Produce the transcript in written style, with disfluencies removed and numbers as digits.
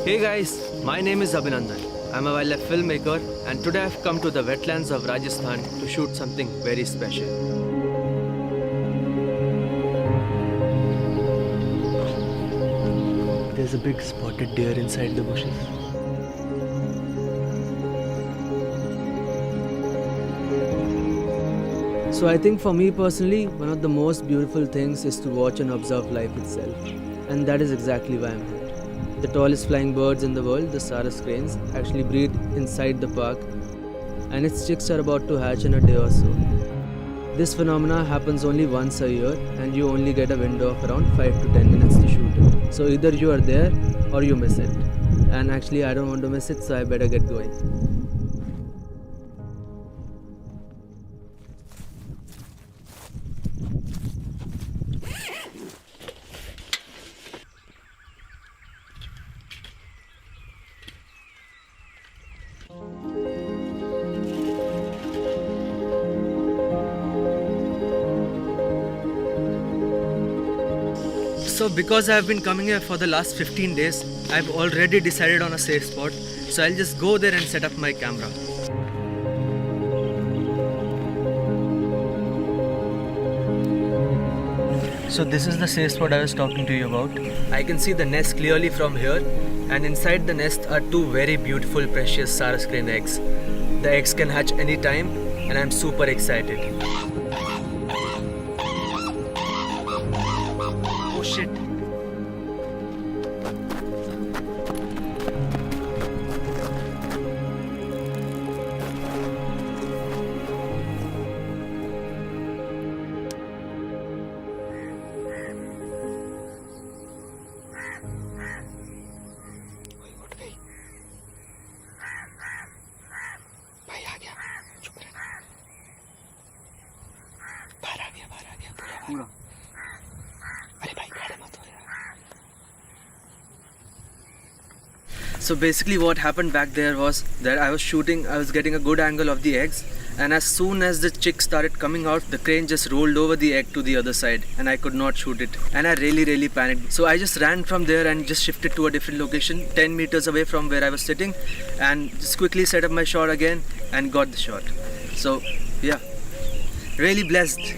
Hey guys, my name is Abhinandan. I'm a wildlife filmmaker and today I've come to the wetlands of Rajasthan to shoot something very special. There's a big spotted deer inside the bushes. So I think for me personally, one of the most beautiful things is to watch and observe life itself. And that is exactly why I'm here. The tallest flying birds in the world, the Sarus Cranes, actually breed inside the park and its chicks are about to hatch in a day or so. This phenomena happens only once a year and you only get a window of around 5 to 10 minutes to shoot it. So either you are there or you miss it. And actually I don't want to miss it, so I better get going. So because I have been coming here for the last 15 days, I've already decided on a safe spot. So I'll just go there and set up my camera. So this is the safe spot I was talking to you about. I can see the nest clearly from here, and inside the nest are two very beautiful precious Sarus Crane eggs. The eggs can hatch anytime and I'm super excited. Oh shit. So basically what happened back there was that I was getting a good angle of the eggs, and as soon as the chick started coming out, the crane just rolled over the egg to the other side and I could not shoot it, and I really panicked. So I just ran from there and just shifted to a different location 10 meters away from where I was sitting and just quickly set up my shot again and got the shot. So yeah, really blessed.